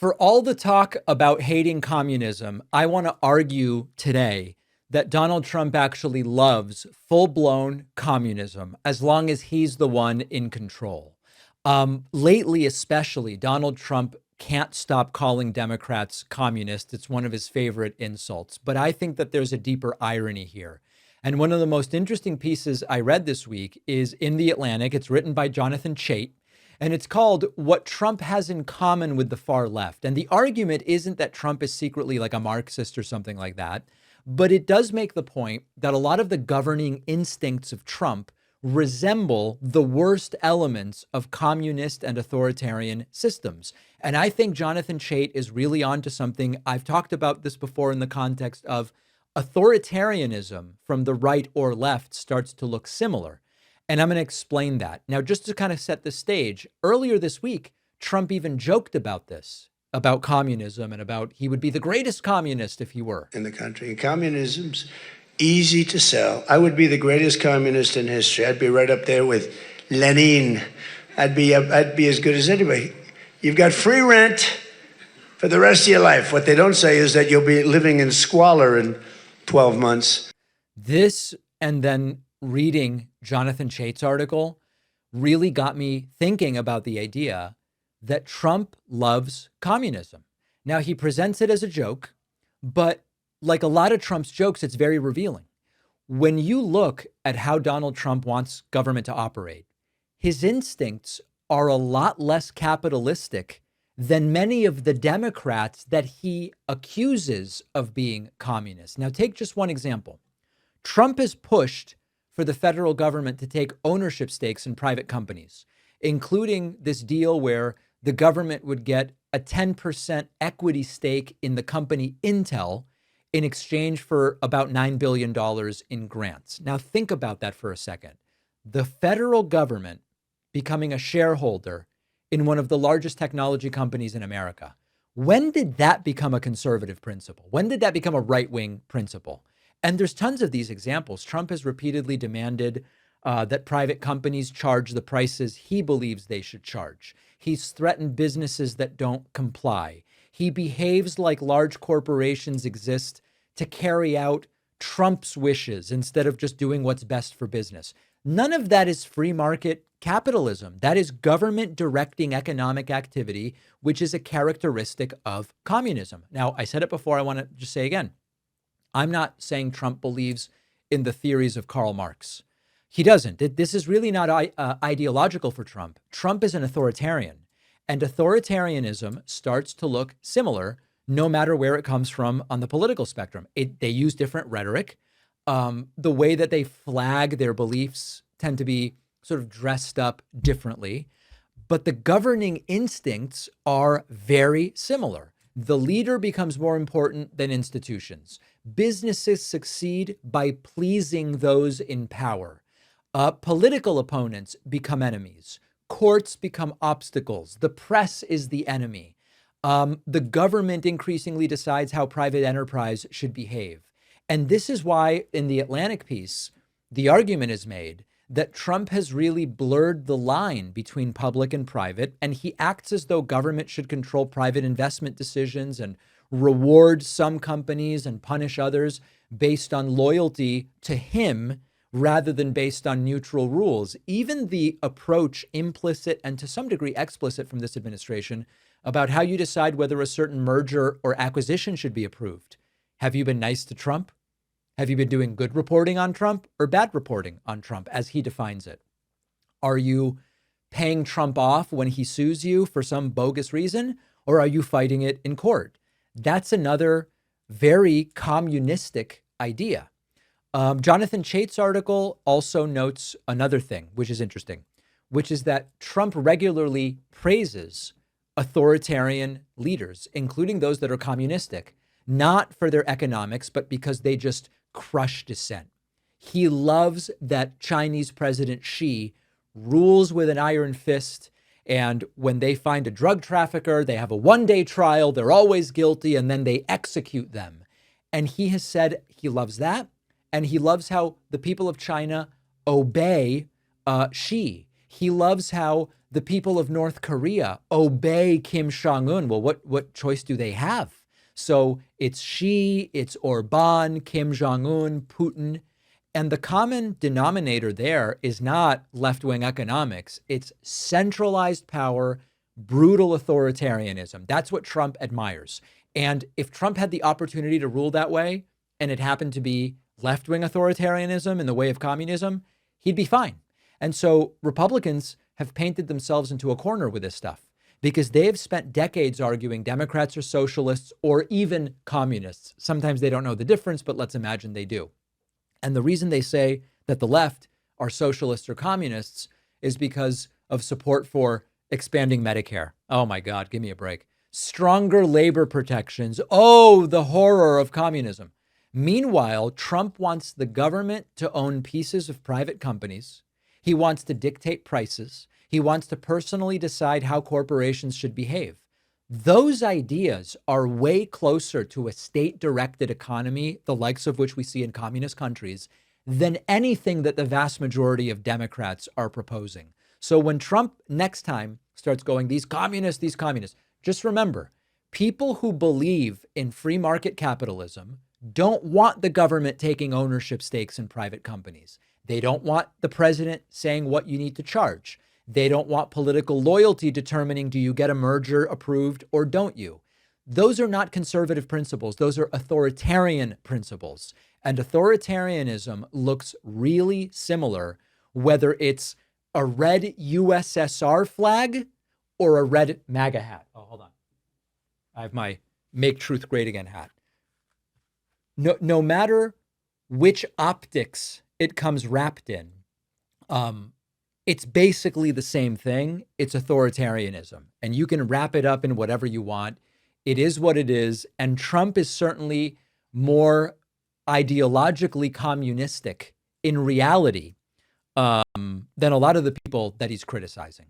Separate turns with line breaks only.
For all the talk about hating communism, I want to argue today that Donald Trump actually loves full blown communism as long as he's the one in control. Lately, especially, Donald Trump can't stop calling Democrats communists. It's one of his favorite insults. But I think that there's a deeper irony here. And one of the most interesting pieces I read this week is in The Atlantic. It's written by Jonathan Chait. And it's called What Trump Has in Common with the Far Left. And the argument isn't that Trump is secretly like a Marxist or something like that, but it does make the point that a lot of the governing instincts of Trump resemble the worst elements of communist and authoritarian systems. And I think Jonathan Chait is really onto something. I've talked about this before in the context of authoritarianism from the right or left starts to look similar. And I'm going to explain that. Now, just to kind of set the stage, earlier this week, Trump even joked about this, about communism and about he would be the greatest communist if he were.
In the country. And communism's easy to sell. I would be the greatest communist in history. I'd be right up there with Lenin. I'd be as good as anybody. You've got free rent for the rest of your life. What they don't say is that you'll be living in squalor in 12 months.
This and then reading Jonathan Chait's article really got me thinking about the idea that Trump loves communism. Now, he presents it as a joke, but like a lot of Trump's jokes, it's very revealing. When you look at how Donald Trump wants government to operate, his instincts are a lot less capitalistic than many of the Democrats that he accuses of being communist. Now, take just one example. Trump has pushed for the federal government to take ownership stakes in private companies, including this deal where the government would get a 10% equity stake in the company Intel in exchange for about $9 billion in grants. Now, think about that for a second. The federal government becoming a shareholder in one of the largest technology companies in America. When did that become a conservative principle? When did that become a right-wing principle? And there's tons of these examples. Trump has repeatedly demanded that private companies charge the prices he believes they should charge. He's threatened businesses that don't comply. He behaves like large corporations exist to carry out Trump's wishes instead of just doing what's best for business. None of that is free market capitalism. That is government directing economic activity, which is a characteristic of communism. Now, I said it before, I want to just say again. I'm not saying Trump believes in the theories of Karl Marx. He doesn't. This is really not ideological for Trump. Trump is an authoritarian, and authoritarianism starts to look similar no matter where it comes from on the political spectrum. They use different rhetoric. The way that they flag their beliefs tend to be sort of dressed up differently, but the governing instincts are very similar. The leader becomes more important than institutions. Businesses succeed by pleasing those in power. Political opponents become enemies. Courts become obstacles. The press is the enemy. The government increasingly decides how private enterprise should behave. And this is why in the Atlantic piece, the argument is made that Trump has really blurred the line between public and private, and he acts as though government should control private investment decisions and reward some companies and punish others based on loyalty to him rather than based on neutral rules. Even the approach, implicit and to some degree explicit from this administration, about how you decide whether a certain merger or acquisition should be approved. Have you been nice to Trump? Have you been doing good reporting on Trump or bad reporting on Trump as he defines it? Are you paying Trump off when he sues you for some bogus reason, or are you fighting it in court? That's another very communistic idea. Jonathan Chait's article also notes another thing, which is interesting, which is that Trump regularly praises authoritarian leaders, including those that are communistic, not for their economics, but because they just crush dissent. He loves that Chinese President Xi rules with an iron fist. And when they find a drug trafficker, they have a one-day trial. They're always guilty, and then they execute them. And he has said he loves that. And he loves how the people of China obey Xi. He loves how The people of North Korea obey Kim Jong-un. Well, what choice do they have? So it's Xi, it's Orban, Kim Jong-un, Putin. And the common denominator there is not left-wing economics. It's centralized power, brutal authoritarianism. That's what Trump admires. And if Trump had the opportunity to rule that way, and it happened to be left-wing authoritarianism in the way of communism, he'd be fine. And so Republicans have painted themselves into a corner with this stuff because they have spent decades arguing Democrats are socialists or even communists. Sometimes they don't know the difference, but let's imagine they do. And the reason they say that the left are socialists or communists is because of support for expanding Medicare. Oh my God, give me a break. Stronger labor protections. Oh, the horror of communism. Meanwhile, Trump wants the government to own pieces of private companies. He wants to dictate prices. He wants to personally decide how corporations should behave. Those ideas are way closer to a state-directed economy, the likes of which we see in communist countries, than anything that the vast majority of Democrats are proposing. So when Trump next time starts going, these communists, just remember, people who believe in free market capitalism don't want the government taking ownership stakes in private companies. They don't want the president saying what you need to charge. They don't want political loyalty determining, do you get a merger approved or don't you? Those are not conservative principles. Those are authoritarian principles. And authoritarianism looks really similar, whether it's a red USSR flag or a red MAGA hat. Oh, hold on. I have my Make Truth Great Again hat. No matter which optics it comes wrapped in, it's basically the same thing. It's authoritarianism. And you can wrap it up in whatever you want. It is what it is. And Trump is certainly more ideologically communistic in reality than a lot of the people that he's criticizing.